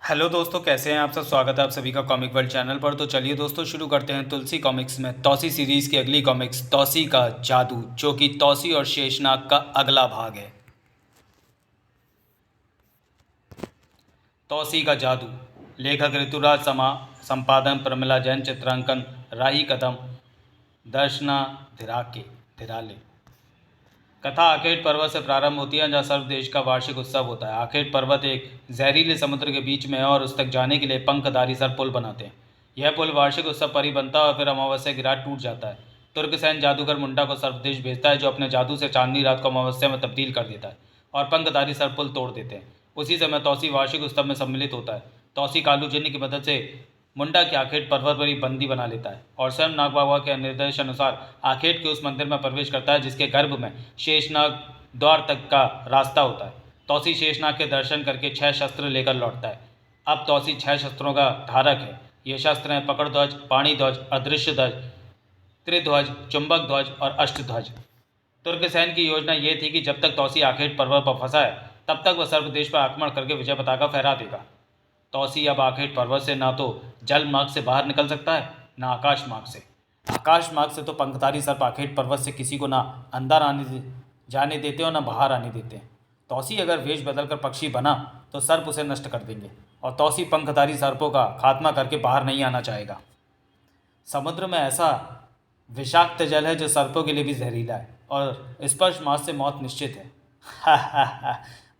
Hello दोस्तों, कैसे हैं आप सब। स्वागत है आप सभी का कॉमिक वर्ल्ड चैनल पर। तो चलिए दोस्तों, शुरू करते हैं तुलसी कॉमिक्स में तौसी सीरीज़ की अगली कॉमिक्स तौसी का जादू, जो कि तौसी और शेषनाग का अगला भाग है। तौसी का जादू, लेखक ऋतुराज समा, संपादन प्रमिला जैन, चित्रांकन राही कदम, दर्शना धिराले। कथा आखेट पर्वत से प्रारंभ होती है, जहाँ सर्वदेश का वार्षिक उत्सव होता है। आखेट पर्वत एक जहरीले समुद्र के बीच में है और उस तक जाने के लिए पंखधारी सर पुल बनाते हैं। यह पुल वार्षिक उत्सव पर ही बनता है और फिर अमावस्या की रात टूट जाता है। तुर्कसैन जादूगर मुंडा को सर्वदेश भेजता है, जो अपने जादू से चांदनी रात को अमावस्या में तब्दील कर देता है और पंखधारी सर पुल तोड़ देते हैं। उसी समय तौसी वार्षिक उत्सव में सम्मिलित होता है। तौसी कालू जिन्न की मदद से मुंडा के आखेट पर्वत पर ही बंदी बना लेता है और स्वयं नाग बाबा के निर्देश अनुसार आखेट के उस मंदिर में प्रवेश करता है, जिसके गर्भ में शेषनाग द्वार तक का रास्ता होता है। तौसी शेषनाग के दर्शन करके 6 शस्त्र लेकर लौटता है। अब तौसी 6 शस्त्रों का धारक है। ये शस्त्र हैं पकड़ ध्वज, पाणी ध्वज, अदृश्य ध्वज, त्रिध्वज, चुंबक ध्वज और अष्टध्वज। तुर्कसैन की योजना ये थी कि जब तक तौसी आखेट पर्वत पर फंसा है, तब तक वह सर्वदेश पर आक्रमण करके विजय पताका फहरा देगा। तौसी अब आखेट पर्वत से ना तो जल मार्ग से बाहर निकल सकता है, ना आकाश मार्ग से। आकाश मार्ग से तो पंखधारी सर्प आखेट पर्वत से किसी को ना अंदर जाने देते और ना बाहर आने देते हैं। तौसी अगर वेश बदलकर पक्षी बना तो सर्प उसे नष्ट कर देंगे और तौसी पंखधारी सर्पों का खात्मा करके बाहर नहीं आना चाहेगा। समुद्र में ऐसा विषाक्त जल है जो सर्पों के लिए भी जहरीला है और स्पर्श मास से मौत निश्चित है।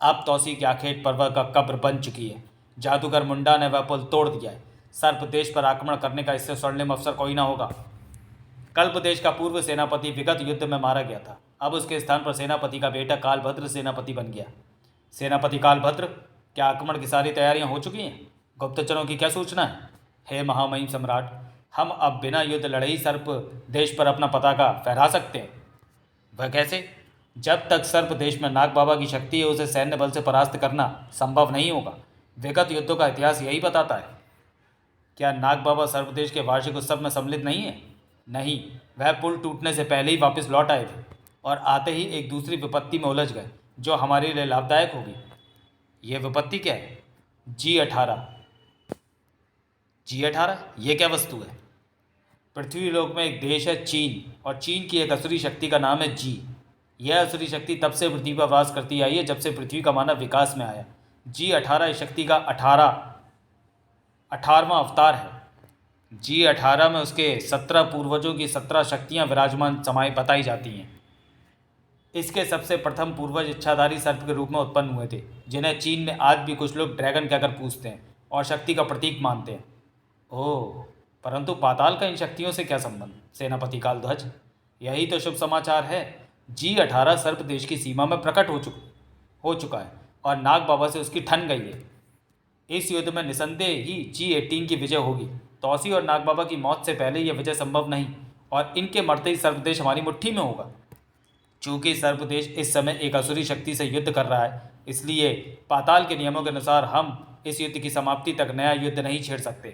अब तौसी की आखेट पर्वत का कब्र बन चुकी है। जादूगर मुंडा ने वह पुल तोड़ दिया है। सर्प देश पर आक्रमण करने का इससे स्वर्णिम अवसर कोई ना होगा। कल्प देश का पूर्व सेनापति विगत युद्ध में मारा गया था। अब उसके स्थान पर सेनापति का बेटा कालभद्र सेनापति बन गया। सेनापति कालभद्र, क्या आक्रमण की सारी तैयारियां हो चुकी हैं? गुप्तचरों की क्या सूचना है? हे महामहिम सम्राट, हम अब बिना युद्ध लड़े ही सर्प देश पर अपना पताका फहरा सकते हैं। वह कैसे? जब तक सर्प देश में नाग बाबा की शक्ति है, उसे सैन्य बल से परास्त करना संभव नहीं होगा। विगत युद्धों का इतिहास यही बताता है। क्या नाग बाबा सर्वदेश के वार्षिक उत्सव में सम्मिलित नहीं है? नहीं, वह पुल टूटने से पहले ही वापस लौट आए थे और आते ही एक दूसरी विपत्ति में उलझ गए, जो हमारे लिए लाभदायक होगी। यह विपत्ति क्या है? G18। G18 ये क्या वस्तु है? पृथ्वी लोक में एक देश है चीन, और चीन की एक असुरी शक्ति का नाम है जी। यह असुरी शक्ति तब से पृथ्वी पर वास करती आई है जब से पृथ्वी का मानव विकास में आया। G18 इस शक्ति का 18वां अवतार है। G18 में उसके 17 पूर्वजों की 17 शक्तियां विराजमान समाई बताई जाती हैं। इसके सबसे प्रथम पूर्वज इच्छाधारी सर्प के रूप में उत्पन्न हुए थे, जिन्हें चीन में आज भी कुछ लोग ड्रैगन कहकर पूजते हैं और शक्ति का प्रतीक मानते हैं। ओह, परंतु पाताल का इन शक्तियों से क्या संबंध? सेनापति कालध्वज, यही तो शुभ समाचार है। G18 सर्प देश की सीमा में प्रकट हो चुका है और नाग बाबा से उसकी ठन गई है। इस युद्ध में निसंदेह ही G18 की विजय होगी। तौसी और नाग बाबा की मौत से पहले यह विजय संभव नहीं, और इनके मरते ही सर्पदेश हमारी मुट्ठी में होगा। चूंकि सर्पदेश इस समय एक असुरी शक्ति से युद्ध कर रहा है, इसलिए पाताल के नियमों के अनुसार हम इस युद्ध की समाप्ति तक नया युद्ध नहीं छेड़ सकते।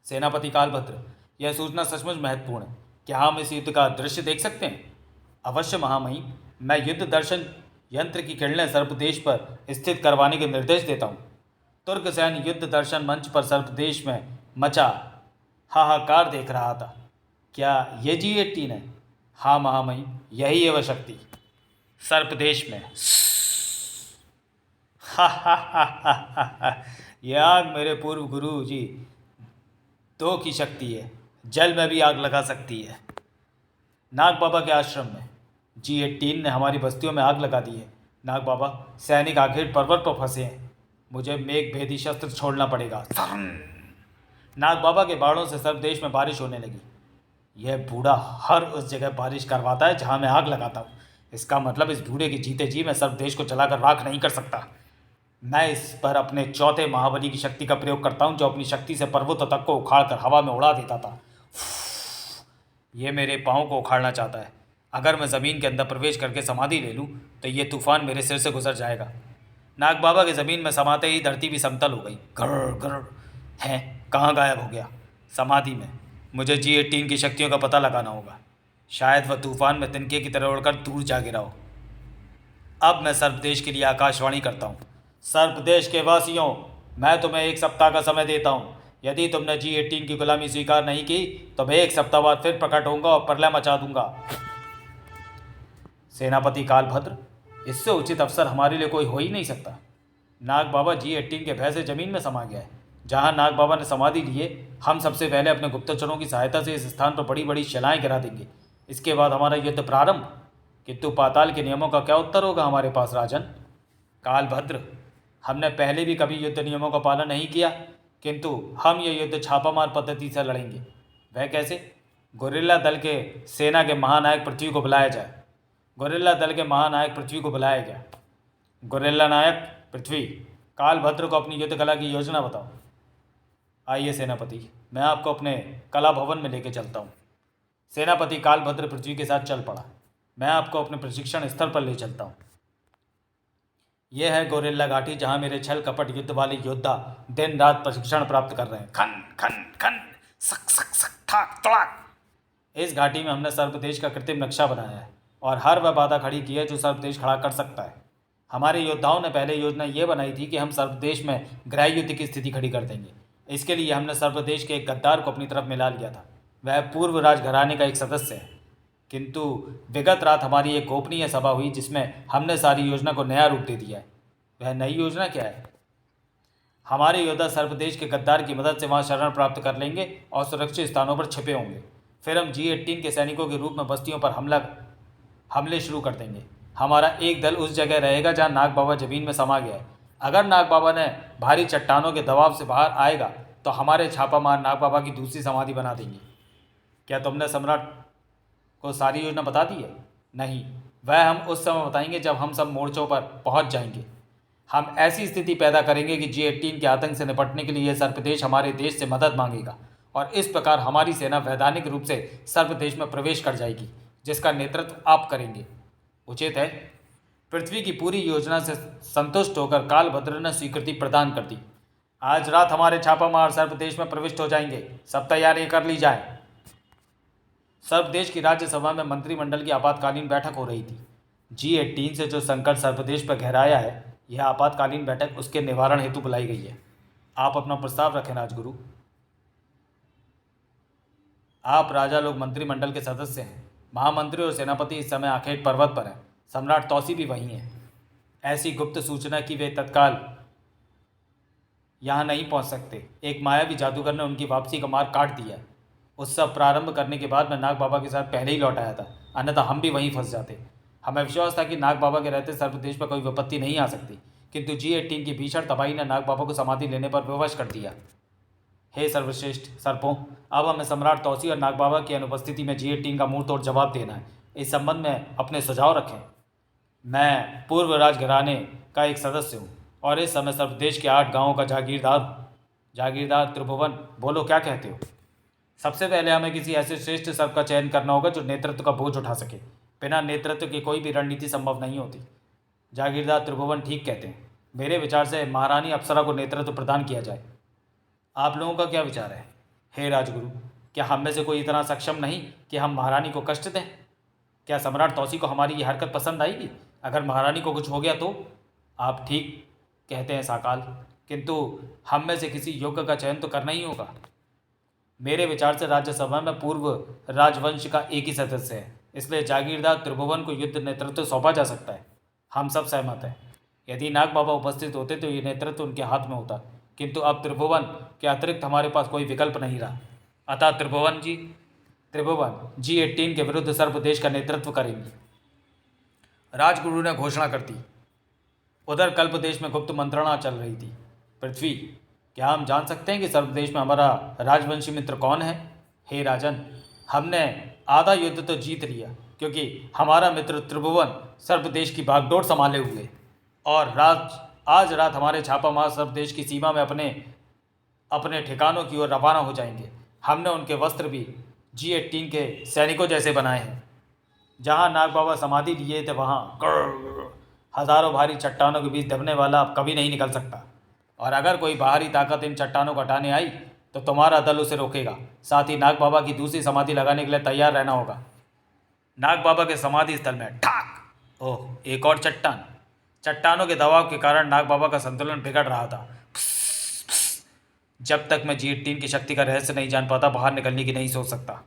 सेनापति कालभद्र, यह सूचना सचमुच महत्वपूर्ण है। क्या हम इस युद्ध का दृश्य देख सकते हैं? अवश्य महामहिम, मैं युद्ध दर्शन यंत्र की किरणें सर्पदेश पर स्थित करवाने के निर्देश देता हूँ। तुर्कसैन युद्ध दर्शन मंच पर सर्पदेश में मचा हाहाकार देख रहा था। क्या ये G18 है? हाँ महामहिम, यही है वह शक्ति। सर्पदेश में यह आग मेरे पूर्व गुरु जी दो की शक्ति है, जल में भी आग लगा सकती है। नाग बाबा के आश्रम में G18 ने हमारी बस्तियों में आग लगा दी है। नाग बाबा, सैनिक आखेट पर्वत पर फंसे हैं। मुझे मेघ भेदी शस्त्र छोड़ना पड़ेगा। नाग बाबा के बाड़ों से सब देश में बारिश होने लगी। यह बूढ़ा हर उस जगह बारिश करवाता है जहाँ मैं आग लगाता हूँ। इसका मतलब इस बूढ़े के जीते जी मैं सब देश को जलाकर राख नहीं कर सकता। मैं इस पर अपने चौथे महाबली की शक्ति का प्रयोग करता हूँ, जो अपनी शक्ति से पर्वतों तक को उखाड़कर हवा में उड़ा देता था। ये मेरे पाँव को उखाड़ना चाहता है। अगर मैं ज़मीन के अंदर प्रवेश करके समाधि ले लूँ तो ये तूफान मेरे सिर से गुजर जाएगा। नाग बाबा के ज़मीन में समाते ही धरती भी समतल हो गई। गड़ गड़ है, कहाँ गायब हो गया? समाधि में। मुझे G18 की शक्तियों का पता लगाना होगा। शायद वह तूफान में तिनके की तरह उड़कर दूर जा गिरा हो। अब मैं सर्पदेश के लिए आकाशवाणी करता हूँ। सर्पदेश के वासियों, मैं तुम्हें 1 सप्ताह का समय देता हूँ। यदि तुमने G18 की गुलामी स्वीकार नहीं की तो मैं 1 सप्ताह बाद फिर प्रकट होऊंगा और प्रलय मचा दूंगा। सेनापति कालभद्र, इससे उचित अवसर हमारे लिए कोई हो ही नहीं सकता। नाग बाबा G18 के भय से जमीन में समा गया है। जहां नाग बाबा ने समाधि ली है, हम सबसे पहले अपने गुप्तचरों की सहायता से इस स्थान पर बड़ी बड़ी शिलाएं गिरा देंगे। इसके बाद हमारा युद्ध प्रारंभ। किंतु पाताल के नियमों का क्या उत्तर होगा हमारे पास राजन? कालभद्र, हमने पहले भी कभी युद्ध नियमों का पालन नहीं किया, किंतु हम ये युद्ध छापामार पद्धति से लड़ेंगे। वह कैसे? गोरिल्ला दल के सेना के महानायक पृथ्वी को बुलाया जाए। गोरिल्ला दल के महानायक पृथ्वी को बुलाया गया। गोरिल्ला नायक पृथ्वी, कालभद्र को अपनी युद्ध कला की योजना बताओ। आइए सेनापति, मैं आपको अपने कला भवन में लेके चलता हूँ। सेनापति कालभद्र पृथ्वी के साथ चल पड़ा। मैं आपको अपने प्रशिक्षण स्थल पर ले चलता हूँ। यह है गोरिल्ला घाटी, जहाँ मेरे छल कपट युद्ध वाले योद्धा दिन रात प्रशिक्षण प्राप्त कर रहे हैं। खन खन खन, सक सक सक, ठाक तड़ाक। इस घाटी में हमने सर्वदेश का कृत्रिम नक्शा बनाया है और हर वह बाधा खड़ी की है जो सर्वदेश खड़ा कर सकता है। हमारे योद्धाओं ने पहले योजना ये बनाई थी कि हम सर्वदेश में गृह युद्ध की स्थिति खड़ी कर देंगे। इसके लिए हमने सर्वदेश के एक गद्दार को अपनी तरफ मिला लिया था। वह पूर्व राजघराने का एक सदस्य है। किंतु विगत रात हमारी एक गोपनीय सभा हुई जिसमें हमने सारी योजना को नया रूप दे दिया है। वह नई योजना क्या है? हमारे योद्धा सर्वदेश के गद्दार की मदद से वहाँ शरण प्राप्त कर लेंगे और सुरक्षित स्थानों पर छिपे होंगे। फिर हम G18 के सैनिकों के रूप में बस्तियों पर हमले शुरू कर देंगे। हमारा एक दल उस जगह रहेगा जहाँ नाग बाबा जमीन में समा गया है। अगर नाग बाबा ने भारी चट्टानों के दबाव से बाहर आएगा तो हमारे छापा मार नाग बाबा की दूसरी समाधि बना देंगे। क्या तुमने सम्राट को सारी योजना बता दी है? नहीं, वह हम उस समय बताएंगे जब हम सब मोर्चों पर पहुंच जाएंगे। हम ऐसी स्थिति पैदा करेंगे कि G18 के आतंक से निपटने के लिए यह सर्वदेश हमारे देश से मदद मांगेगा और इस प्रकार हमारी सेना वैधानिक रूप से सर्वदेश में प्रवेश कर जाएगी, जिसका नेतृत्व आप करेंगे। उचित है। पृथ्वी की पूरी योजना से संतुष्ट होकर कालभद्र ने स्वीकृति प्रदान कर दी। आज रात हमारे छापामार सर्वदेश में प्रविष्ट हो जाएंगे। सब तैयारी कर ली जाए। सर्वदेश की राज्यसभा में मंत्रिमंडल की आपातकालीन बैठक हो रही थी। G18 से जो संकट सर्वदेश पर गहराया है, यह आपातकालीन बैठक उसके निवारण हेतु बुलाई गई है। आप अपना प्रस्ताव रखें राजगुरु। आप राजा लोग मंत्रिमंडल के सदस्य हैं। महामंत्री और सेनापति इस समय आखेट पर्वत पर हैं। सम्राट तौसी भी वहीं है। ऐसी गुप्त सूचना की वे तत्काल यहाँ नहीं पहुँच सकते। एक मायावी जादूगर ने उनकी वापसी का मार्ग काट दिया है। उत्सव प्रारंभ करने के बाद मैं नाग बाबा के साथ पहले ही लौट आया था, अन्यथा हम भी वहीं फंस जाते। हमें विश्वास था कि नाग बाबा के रहते सर्वदेश पर कोई विपत्ति नहीं आ सकती, किंतु G18 की भीषण तबाही ने नाग बाबा को समाधि लेने पर विवश कर दिया। हे सर्वश्रेष्ठ सर्पों, अब हमें सम्राट तौसी और नाग बाबा की अनुपस्थिति में G18 का मुंह तोड़ जवाब देना है। इस संबंध में अपने सुझाव रखें। मैं पूर्व राजघराने का एक सदस्य हूँ और इस समय सर्वदेश के 8 गाँवों का जागीरदार हूँ। जागीरदार त्रिभुवन, बोलो क्या कहते हो? सबसे पहले हमें किसी ऐसे श्रेष्ठ सर्प का चयन करना होगा जो नेतृत्व का बोझ उठा सके। बिना नेतृत्व की कोई भी रणनीति संभव नहीं होती। जागीरदार त्रिभुवन ठीक कहते हैं। मेरे विचार से महारानी अप्सरा को नेतृत्व प्रदान किया जाए। आप लोगों का क्या विचार है? हे राजगुरु, क्या हम में से कोई इतना सक्षम नहीं कि हम महारानी को कष्ट दें? क्या सम्राट तौसी को हमारी ये हरकत पसंद आएगी? अगर महारानी को कुछ हो गया तो? आप ठीक कहते हैं साकाल, किंतु हम में से किसी योग्य का चयन तो करना ही होगा। मेरे विचार से राज्यसभा में पूर्व राजवंश का एक ही सदस्य है, इसलिए जागीरदार त्रिभुवन को युद्ध नेतृत्व सौंपा जा सकता है। हम सब सहमत हैं। यदि नाग बाबा उपस्थित होते तो ये नेतृत्व उनके हाथ में होता, किंतु अब त्रिभुवन के अतिरिक्त हमारे पास कोई विकल्प नहीं रहा। अतः त्रिभुवन G18 के विरुद्ध सर्वदेश का नेतृत्व करेंगे। राजगुरु ने घोषणा कर दी। उधर कल्प देश में गुप्त मंत्रणा चल रही थी। पृथ्वी, क्या हम जान सकते हैं कि सर्वदेश में हमारा राजवंशी मित्र कौन है? हे राजन, हमने आधा युद्ध तो जीत लिया, क्योंकि हमारा मित्र त्रिभुवन सर्वदेश की बागडोर संभाले हुए और आज रात हमारे छापामार सर्वदेश की सीमा में अपने ठिकानों की ओर रवाना हो जाएंगे। हमने उनके वस्त्र भी G18 के सैनिकों जैसे बनाए हैं। जहाँ नाग बाबा समाधि लिए थे वहाँ हजारों भारी चट्टानों के बीच दबने वाला अब कभी नहीं निकल सकता, और अगर कोई बाहरी ताकत इन चट्टानों को हटाने आई तो तुम्हारा दल उसे रोकेगा। साथ ही नाग बाबा की दूसरी समाधि लगाने के लिए तैयार रहना होगा। नाग बाबा के समाधि स्थल में ठाक, ओह, 1 और चट्टानों के दबाव के कारण नाग बाबा का संतुलन बिगड़ रहा था। जब तक मैं G18 की शक्ति का रहस्य नहीं जान पाता बाहर निकलने की नहीं सोच सकता।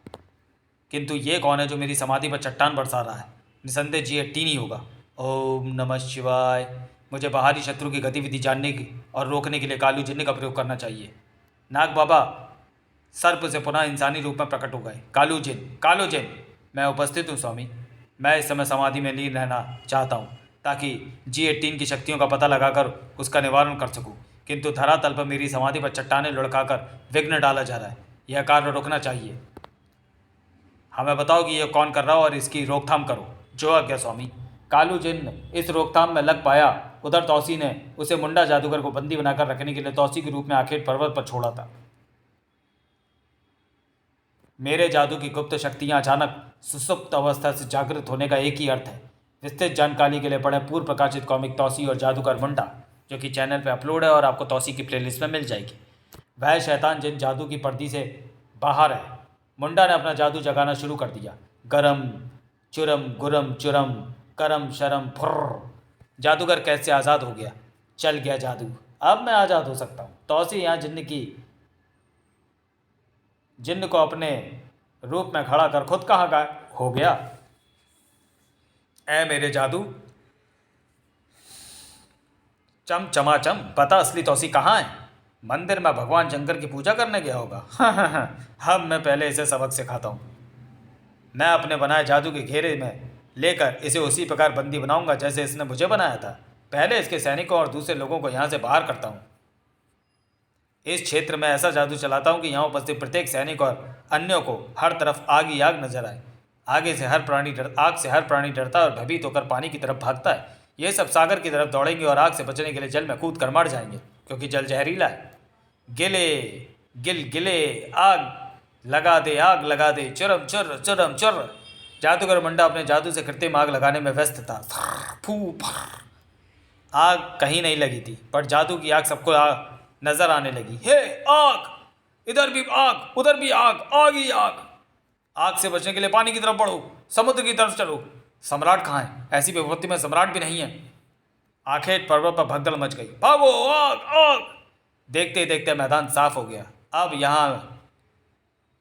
किंतु ये कौन है जो मेरी समाधि पर चट्टान बरसा रहा है? निसंदेह G18 ही होगा। ओम नमः शिवाय। मुझे बाहरी शत्रु की गतिविधि जानने की और रोकने के लिए कालू जिन्न का प्रयोग करना चाहिए। नाग बाबा सर्प से पुनः इंसानी रूप में प्रकट हो गए। कालू जिन्न, कालू जिन्न। मैं उपस्थित हूँ स्वामी। मैं इस समय समाधि में लीन रहना चाहता हूँ ताकि G18 की शक्तियों का पता लगाकर उसका निवारण कर सकूँ। किंतु धरातल पर मेरी समाधि पर चट्टानें लुढ़काकर विघ्न डाला जा रहा है। यह कार्य रुकना चाहिए। हमें बताओ कि यह कौन कर रहा हो और इसकी रोकथाम करो। जो आज्ञा स्वामी। कालू जिन्न इस रोकथाम में लग पाया। उधर तौसी ने उसे मुंडा जादूगर को बंदी बनाकर रखने के लिए तौसी के रूप में आखेट पर्वत पर छोड़ा था। मेरे जादू की गुप्त शक्तियां अचानक सुसुप्त अवस्था से जागृत होने का एक ही अर्थ है। विस्तृत जानकारी के लिए पढ़ें पूर्व प्रकाशित कॉमिक तौसी और जादूगर मुंडा, जो कि चैनल पे अपलोड है और आपको तौसी की प्लेलिस्ट में मिल जाएगी। वह शैतान जिन जादू की पर्दी से बाहर है। मुंडा ने अपना जादू जगाना शुरू कर दिया। गरम चुरम गुरम चुरम करम शरम फुर्र। जादूगर कैद से आज़ाद हो गया। चल गया जादू। अब मैं आज़ाद हो सकता हूँ। तौसी यहाँ जिन्न को अपने रूप में खड़ा कर खुद कहाँ गायब हो गया। ऐ मेरे जादू चम चमाचम, पता असली तौसी कहाँ है? मंदिर में भगवान शंकर की पूजा करने गया होगा। हाँ, मैं पहले इसे सबक सिखाता हूँ। मैं अपने बनाए जादू के घेरे में लेकर इसे उसी प्रकार बंदी बनाऊंगा जैसे इसने मुझे बनाया था। पहले इसके सैनिकों और दूसरे लोगों को यहाँ से बाहर करता हूँ। इस क्षेत्र में ऐसा जादू चलाता हूँ कि यहाँ उपस्थित प्रत्येक सैनिक और अन्यों को हर तरफ आग ही आग नजर आए। आग से हर प्राणी डरता है और भयभीत होकर पानी की तरफ भागता है। ये सब सागर की तरफ दौड़ेंगे और आग से बचने के लिए जल में कूद कर मर जाएंगे, क्योंकि जल जहरीला है। गिले आग लगा दे चुरम चुर चुरम चुर। जादूगर मुंडा अपने जादू से कृत्रिम आग लगाने में व्यस्त था। आग कहीं नहीं लगी थी, पर जादू की आग सबको नजर आने लगी। हे आग, इधर भी आग, उधर भी आग, आग ही आग। आग से बचने के लिए पानी की तरफ बढ़ो, समुद्र की तरफ चलो। सम्राट कहाँ है? ऐसी विपत्ति में सम्राट भी नहीं है। आखेट पर्वत पर भगदड़ मच गई। भागो, आग आग। देखते देखते मैदान साफ हो गया। अब यहाँ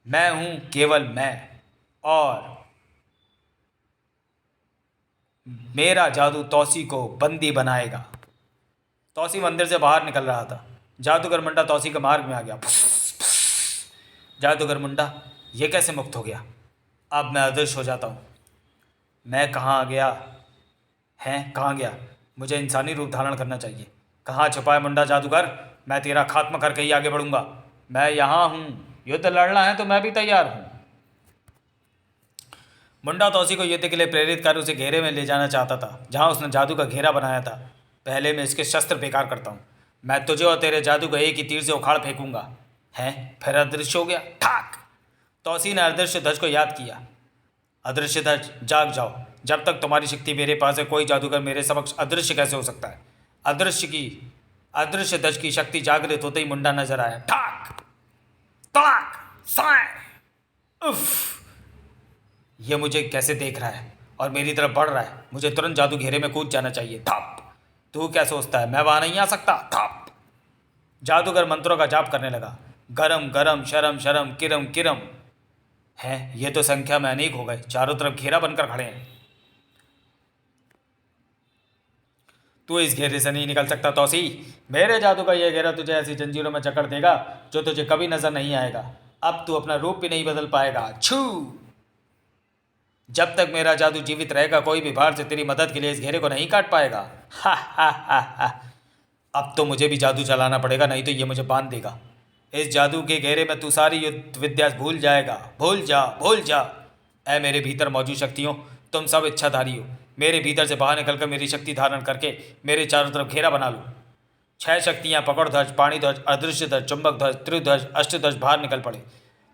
मैं हूं, केवल मैं, और मेरा जादू तौसी को बंदी बनाएगा। तौसी मंदिर से बाहर निकल रहा था। जादूगर मुंडा तौसी के मार्ग में आ गया। जादूगर मुंडा ये कैसे मुक्त हो गया? अब मैं अदृश्य हो जाता हूँ। मैं कहाँ गया है? कहाँ गया? मुझे इंसानी रूप धारण करना चाहिए। कहाँ छुपा है मुंडा जादूगर? मैं तेरा खात्मा करके ही आगे बढ़ूंगा। मैं यहाँ हूँ। युद्ध लड़ना है तो मैं भी तैयार हूँ। मुंडा तौसी को युद्ध के लिए प्रेरित कर उसे घेरे में ले जाना चाहता था, जहाँ उसने जादू का घेरा बनाया था। पहले मैं इसके शस्त्र बेकार करता हूँ। मैं तुझे और तेरे जादू को एक ही तीर से उखाड़ फेंकूंगा। हैं? फिर अदृश्य हो गया। ठाक। तौसी ने अदृश्य ध्वज को याद किया। अदृश्य ध्वज, जाग जाओ। जब तक तुम्हारी शक्ति मेरे पास है, कोई जादूगर मेरे समक्ष अदृश्य कैसे हो सकता है? अदृश्य ध्वज की शक्ति जागृत होते ही मुंडा नजर आया। ठाक तड़ाक साय। उफ, यह मुझे कैसे देख रहा है और मेरी तरफ बढ़ रहा है। मुझे तुरंत जादू घेरे में कूद जाना चाहिए। थप। तू क्या सोचता है मैं वहां नहीं आ सकता? थप। जादूगर मंत्रों का जाप करने लगा। गरम गरम शरम शरम किरम किरम। हैं, ये तो संख्या में अनेक हो गए। चारों तरफ घेरा बनकर खड़े हैं। तू इस घेरे से नहीं निकल सकता तौसी। मेरे जादू का यह घेरा तुझे ऐसी जंजीरों में जकड़ देगा जो तुझे कभी नजर नहीं आएगा। अब तू अपना रूप भी नहीं बदल पाएगा। छू। जब तक मेरा जादू जीवित रहेगा, कोई भी बाहर से तेरी मदद के लिए इस घेरे को नहीं काट पाएगा। हा हा हा हा। अब तो मुझे भी जादू चलाना पड़ेगा, नहीं तो ये मुझे बांध देगा। इस जादू के घेरे में तू सारी युद्ध विद्या भूल जाएगा। भूल जा, भूल जा। ऐ मेरे भीतर मौजूद शक्तियों, तुम सब इच्छाधारी हो। मेरे भीतर से बाहर निकलकर मेरी शक्ति धारण करके मेरे चारों तरफ घेरा बना लो। 6 शक्तियाँ पकड़ ध्वज, पाणी ध्वज, अदृश्य ध्वज, चुंबक ध्वज, त्रिध्वज, अष्टध्वज बाहर निकल पड़े।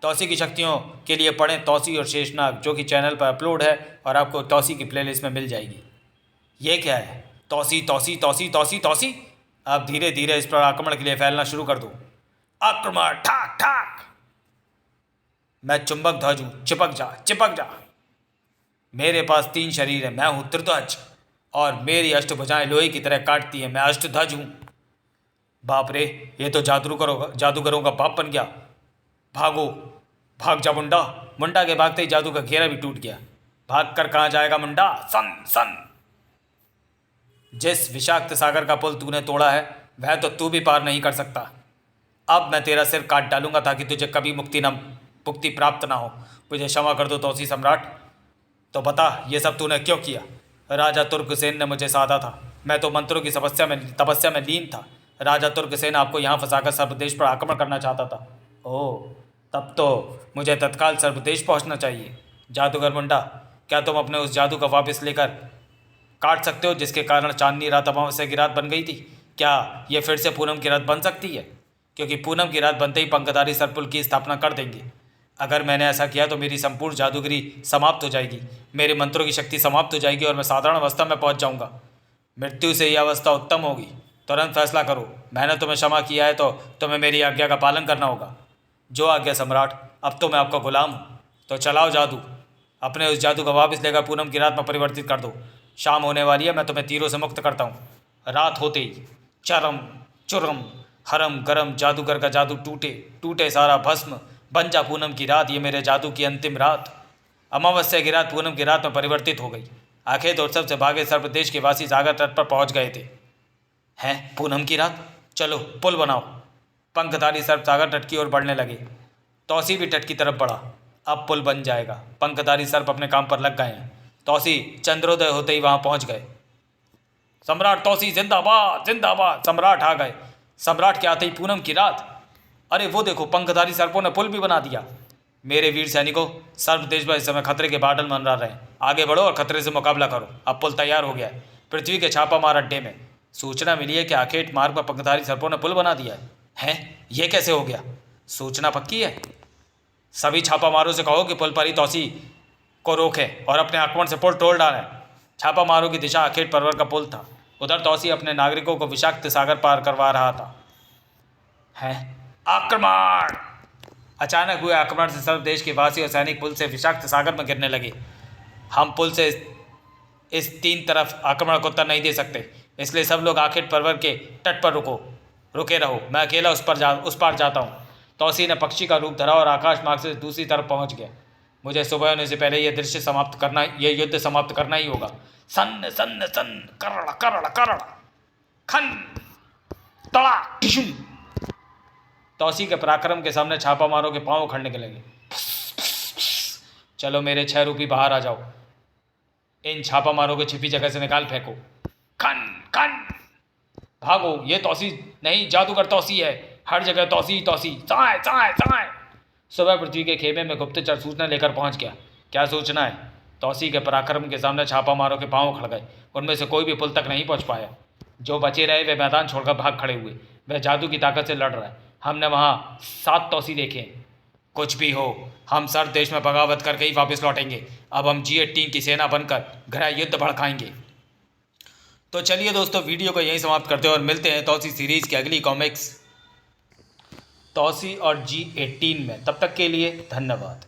तौसी की शक्तियों के लिए पढ़ें तौसी और शेषनाग, जो कि चैनल पर अपलोड है और आपको तौसी की प्लेलिस्ट में मिल जाएगी। ये क्या है? तौसी तौसी तौसी तौसी तौसी। अब धीरे धीरे इस पर आक्रमण के लिए फैलना शुरू कर दो। आक्रमण। ठाक ठाक। मैं चुंबक ध्वज हूँ। चिपक जा, चिपक जा। मेरे पास 3 शरीर है। मैं हूँ त्रिध्वज और मेरी अष्टभुजाएं लोहे की तरह काटती हैं। मैं अष्टध्वज हूँ। बाप रे, ये तो जादूगरों का बाप बन गया। भागो, भाग जा मुंडा। मुंडा के भागते ही जादू का घेरा भी टूट गया। भाग कर कहाँ जाएगा मुंडा, सन सन। जिस विषाक्त सागर का पुल तूने तोड़ा है वह तो तू भी पार नहीं कर सकता। अब मैं तेरा सिर काट डालूंगा ताकि तुझे कभी मुक्ति प्राप्त ना हो। मुझे क्षमा कर दो तौसी सम्राट। तो बता ये सब तूने क्यों किया? राजा तुर्कसेन ने मुझे साधा था। मैं तो मंत्रों की तपस्या में लीन था। राजा तुर्कसेन आपको यहाँ फंसाकर सर्वदेश पर आक्रमण करना चाहता था। ओह, तब तो मुझे तत्काल सर्वदेश पहुँचना चाहिए। जादूगर मुंडा, क्या तुम अपने उस जादू का वापस लेकर काट सकते हो जिसके कारण चांदनी रात अमावस्या की रात बन गई थी? क्या ये फिर से पूनम की रात बन सकती है? क्योंकि पूनम की रात बनते ही पंखधारी सरपुल की स्थापना कर देंगे। अगर मैंने ऐसा किया तो मेरी संपूर्ण जादूगरी समाप्त हो जाएगी, मेरे मंत्रों की शक्ति समाप्त हो जाएगी और मैं साधारण अवस्था में पहुंच जाऊंगा। मृत्यु से यह अवस्था उत्तम होगी। तुरंत फैसला करो। मैंने तुम्हें क्षमा किया है तो तुम्हें मेरी आज्ञा का पालन करना होगा। जो आज्ञा सम्राट। अब तो मैं आपका गुलाम हूँ। तो चलाओ जादू। अपने उस जादू का वापस लेकर पूनम की रात में परिवर्तित कर दो। शाम होने वाली है, मैं तुम्हें तीरों से मुक्त करता हूँ। रात होते ही चरम चुरम हरम गरम जादूगर का जादू टूटे टूटे सारा भस्म। बन जा पूनम की रात, ये मेरे जादू की अंतिम रात। अमावस्या की रात पूनम की रात में परिवर्तित हो गई। आखेट उत्सव से भागे सर्वदेश के वासी सागर तट पर पहुंच गए थे। हैं, पूनम की रात? चलो पुल बनाओ। पंखधारी सर्प सागर तट की ओर बढ़ने लगे। तौसी भी तट की तरफ बढ़ा। अब पुल बन जाएगा। पंखधारी सर्प अपने काम पर लग गए हैं। तौसी चंद्रोदय होते ही वहां पहुंच गए। सम्राट तौसी जिंदाबाद जिंदाबाद। सम्राट आ गए। सम्राट के आते ही पूनम की रात। अरे वो देखो, पंखधारी सर्पों ने पुल भी बना दिया। मेरे वीर सैनिकों, सर्वदेश में इस समय खतरे के बादल मंडरा रहे हैं। आगे बढ़ो और खतरे से मुकाबला करो। अब पुल तैयार हो गया है। पृथ्वी के छापामार अड्डे में सूचना मिली है कि आखेट मार्ग पर पंखधारी सर्पों ने पुल बना दिया है। हैं, ये कैसे हो गया? सूचना पक्की है? सभी छापामारों से कहो कि पुल पर ही तौसी को रोके और अपने आक्रमण से पुल तोड़ डालें। छापामारों की दिशा आखेट पर्वत का पुल था। उधर तौसी अपने नागरिकों को विषाक्त सागर पार करवा रहा था। हैं, आक्रमण! अचानक हुए आक्रमण से सर्व देश के वासी और सैनिक पुल से विषाक्त सागर में गिरने लगे। हम पुल से इस तीन तरफ आक्रमण को उत्तर नहीं दे सकते, इसलिए सब लोग आखेट पर्वत के तट पर रुके रहो। मैं अकेला उस पार जाता हूँ। तौसी ने पक्षी का रूप धरा और आकाश मार्ग से दूसरी तरफ पहुँच गया। मुझे सुबह होने से पहले यह युद्ध समाप्त करना ही होगा। सन सन सन करड़ करड़ करड़ खन तड़ा टिशुम। तौसी के पराक्रम के सामने छापामारों के पांव उखड़ने के लगे। चलो मेरे 6 रूपी बाहर आ जाओ। इन छापामारों को छिपी जगह से निकाल फेंको। खन खन भागो, ये तौसी नहीं, जादूगर तौसी है। हर जगह तौसी तौसी। चाय चाय चाय। सुबह पृथ्वी के खेमे में गुप्तचर सूचना लेकर पहुंच गया। क्या सूचना है? तौसी के पराक्रम के सामने छापामारों के पांव उखड़ गए। उनमें से कोई भी पुल तक नहीं पहुंच पाया। जो बचे रहे वे मैदान छोड़कर भाग खड़े हुए। वह जादू की ताकत से लड़ रहा है। हमने वहाँ 7 तौसी देखे। कुछ भी हो, हम सर देश में बगावत करके ही वापस लौटेंगे। अब हम G18 की सेना बनकर गहरा युद्ध भड़काएंगे। तो चलिए दोस्तों, वीडियो को यहीं समाप्त करते हैं और मिलते हैं तौसी सीरीज़ की अगली कॉमिक्स तौसी और G18 में। तब तक के लिए धन्यवाद।